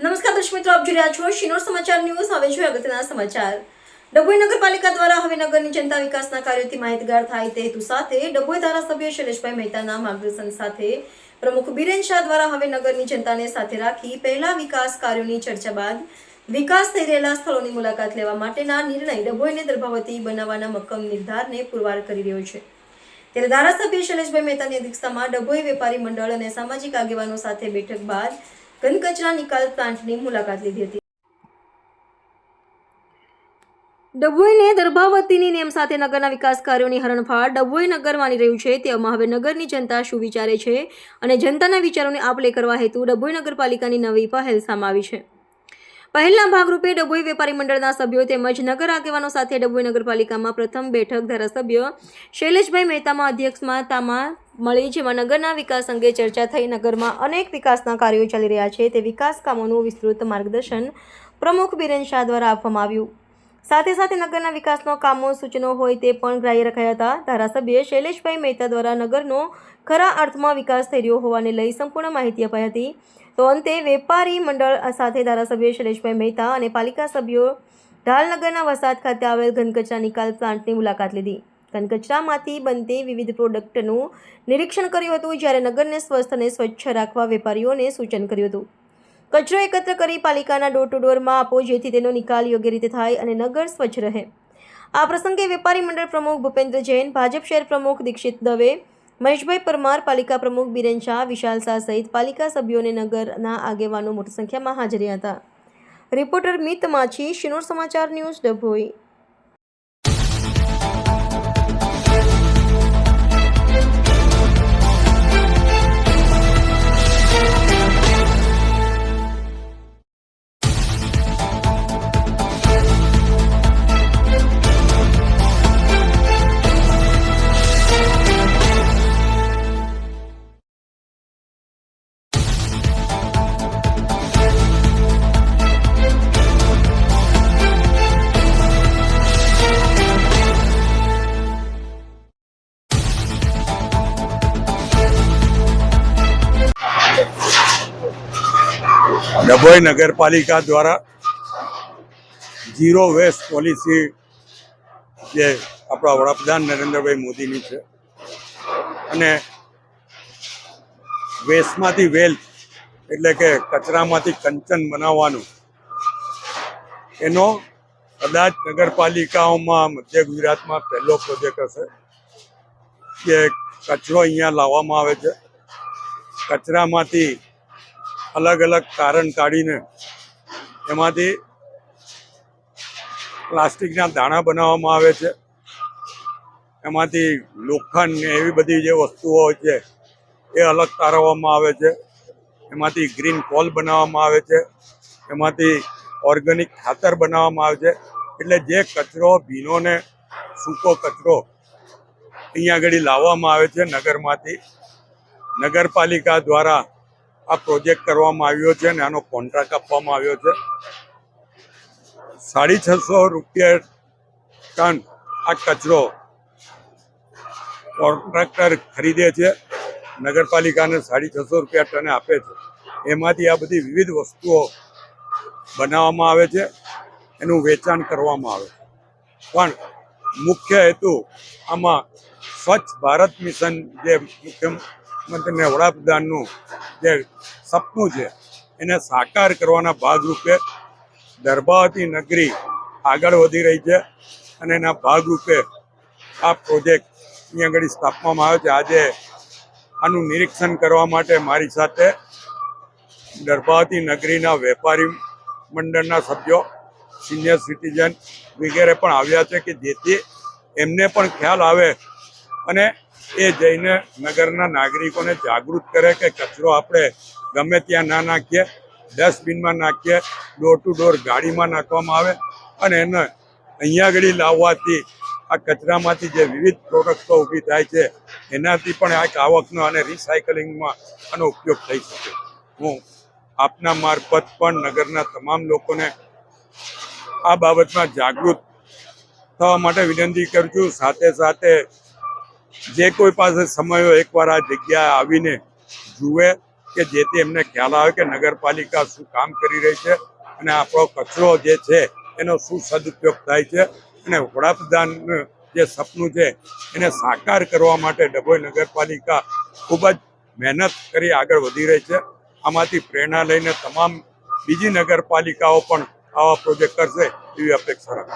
નમસ્કાર દર્શક મિત્રો, આપ જોઈ રહ્યા છો શિનોર સમાચાર ન્યૂઝ। હવે જોઈએ અગત્યના સમાચાર। ડભોઈ નગરપાલિકા દ્વારા હવે નગરની જનતા વિકાસના કાર્યોથી માહિતગાર થાય તે હેતુ સાથે ડભોઈ ધારાસભ્ય શૈલેષભાઈ મહેતાના માર્ગદર્શન સાથે પ્રમુખ બીરેન શાહ દ્વારા હવે નગરની જનતાને સાથે રાખી પહેલા વિકાસ કાર્યોની ચર્ચા બાદ વિકાસ થઈ રહેલા સ્થળોની મુલાકાત લેવા માટેના નિર્ણય ડભોઈને દર્ભાવતી બનાવવાના મક્કમ નિર્ધારને પુરવાર કરી રહ્યો છે। ત્યારે ધારાસભ્ય શૈલેષભાઈ મહેતાની અધ્યક્ષતામાં ડભોઈ વેપારી મંડળ અને સામાજિક આગેવાનો સાથે બેઠક બાદ ઘન કચરા નિકાલ પ્લાન્ટની મુલાકાત લીધી હતી। ડભોઈને દર્ભાવતીની નેમ સાથે નગરના વિકાસ કાર્યોની હરણફાળ ડભોઈ નગર માની રહ્યું છે। તેમાં હવે નગરની જનતા શું વિચારે છે અને જનતાના વિચારોને આપ લે કરવા હેતુ ડભોઈ નગરપાલિકાની નવી પહેલ સામે આવી છે। પહેલના ભાગરૂપે ડભોઈ વેપારી મંડળના સભ્યો તેમજ નગર આગેવાનો સાથે ડભોઈ નગરપાલિકામાં પ્રથમ બેઠક ધારાસભ્ય શૈલેષભાઈ મહેતામાં અધ્યક્ષતામાં મળી, જેમાં નગરના વિકાસ અંગે ચર્ચા થઈ। નગરમાં અનેક વિકાસના કાર્યો ચાલી રહ્યા છે તે વિકાસ કામોનું વિસ્તૃત માર્ગદર્શન પ્રમુખ બીરેન શાહ દ્વારા આપવામાં આવ્યું। સાથે સાથે નગરના વિકાસનો કામો સૂચનો હોય તે પણ ગ્રાહ્ય રખાયા હતા। ધારાસભ્ય શૈલેષભાઈ મહેતા દ્વારા નગરનો ખરા અર્થમાં વિકાસ થઈ રહ્યો હોવાને લઈ સંપૂર્ણ માહિતી અપાઈ હતી। તો અંતે વેપારી મંડળ સાથે ધારાસભ્ય શૈલેષભાઈ મહેતા અને પાલિકા સભ્યો ઢાલનગરના વસાહત ખાતે આવેલ ઘન કચરા નિકાલ પ્લાન્ટની મુલાકાત લીધી। ઘન કચરામાંથી બનતી વિવિધ પ્રોડક્ટનું નિરીક્ષણ કર્યું હતું, જ્યારે નગરને સ્વસ્થ અને સ્વચ્છ રાખવા વેપારીઓને સૂચન કર્યું હતું। કચરો એકત્ર કરી પાલિકાના ડોર ટુ ડોરમાં આપો, જેથી તેનો નિકાલ યોગ્ય રીતે થાય અને નગર સ્વચ્છ રહે। આ પ્રસંગે વેપારી મંડળ પ્રમુખ ભૂપેન્દ્ર જૈન, ભાજપ શહેર પ્રમુખ દીક્ષિત દવે, મહેશભાઈ પરમાર, પાલિકા પ્રમુખ બીરેન શાહ, વિશાલ શાહ સહિત પાલિકા સભ્યો અને નગરના આગેવાનો મોટી સંખ્યામાં હાજર હતા। રિપોર્ટર મિત માછી, શિનોર સમાચાર ન્યૂઝ, ડભોઈ। ડભોઈ નગરપાલિકા દ્વારા ઝીરો વેસ્ટ પોલિસી જે આપણા વડાપ્રધાન નરેન્દ્રભાઈ મોદીની છે અને વેસ્ટમાંથી વેલ્થ એટલે કે કચરામાંથી કંચન બનાવવાનું, એનો કદાચ નગરપાલિકાઓમાં મધ્ય ગુજરાતમાં પહેલો પ્રોજેક્ટ હશે કે કચરો અહીંયા લાવવામાં આવે છે। કચરામાંથી અલગ અલગ કારણ કાઢીને એમાંથી પ્લાસ્ટિકના દાણા બનાવવામાં આવે છે, એમાંથી લોખંડ ને એવી બધી જે વસ્તુઓ હોય છે એ અલગ તારવવામાં આવે છે, એમાંથી ગ્રીન કોલ બનાવવામાં આવે છે, એમાંથી ઓર્ગેનિક ખાતર બનાવવામાં આવે છે। એટલે જે કચરો ભીનો ને સૂકો કચરો અહીંયા આગળ લાવવામાં આવે છે નગરમાંથી, નગરપાલિકા દ્વારા આ પ્રોજેક્ટ કરવામાં આવ્યો છે અને આનો કોન્ટ્રાક્ટ આપવામાં આવ્યો છે। 650 રૂપિયા ટન આ કચરો કોન્ટ્રાક્ટર ખરીદે છે, નગરપાલિકાને 650 રૂપિયા ટને આપે છે। એમાંથી આ બધી વિવિધ વસ્તુઓ બનાવવામાં આવે છે, એનું વેચાણ કરવામાં આવે છે। પણ મુખ્ય હેતુ આમાં સ્વચ્છ ભારત મિશન જે મુખ્યમંત્રી ને વડાપ્રધાનનું જે સપનું છે એને સાકાર કરવાના ભાગરૂપે દર્ભાવતી નગરી આગળ વધી રહી છે અને એના ભાગરૂપે આ પ્રોજેક્ટ અહીંયા આગળ સ્થાપવામાં આવ્યો છે। આજે આનું નિરીક્ષણ કરવા માટે મારી સાથે દર્ભાવતી નગરીના વેપારી મંડળના સભ્યો, સિનિયર સિટીઝન વગેરે પણ આવ્યા છે કે જેથી એમને પણ ખ્યાલ આવે અને એ જઈને નગરના નાગરિકોને જાગૃત કરે કે કચરો આપણે ગમે ત્યાં ના નાખીએ, ડસ્ટબિનમાં નાખીએ, ડોર ટુ ડોર ગાડીમાં નાખવામાં આવે અને એને અહીંયા આગળ લાવવાથી આ કચરામાંથી જે વિવિધ પ્રોડક્ટો ઊભી થાય છે એનાથી પણ આ આવકનો અને રિસાયકલિંગમાં આનો ઉપયોગ થઈ શકે। હું આપના મારફત પણ નગરના તમામ લોકોને આ બાબતમાં જાગૃત થવા માટે વિનંતી કરું છું। સાથે સાથે જે કોઈ પાસે સમય હોય એકવાર આ જગ્યાએ આવીને જુએ કે જેથી એમને ખ્યાલ આવે કે નગરપાલિકા શું કામ કરી રહી છે અને આપણો કચરો જે છે એનો શું સદુપયોગ થાય છે અને વડાપ્રધાન જે સપનું છે એને સાકાર કરવા માટે ડભોઈ નગરપાલિકા ખૂબ જ મહેનત કરી આગળ વધી રહી છે. આમાંથી પ્રેરણા લઈને તમામ બીજી નગરપાલિકાઓ પણ આવા પ્રોજેક્ટ કરશે એવી અપેક્ષા રાખું.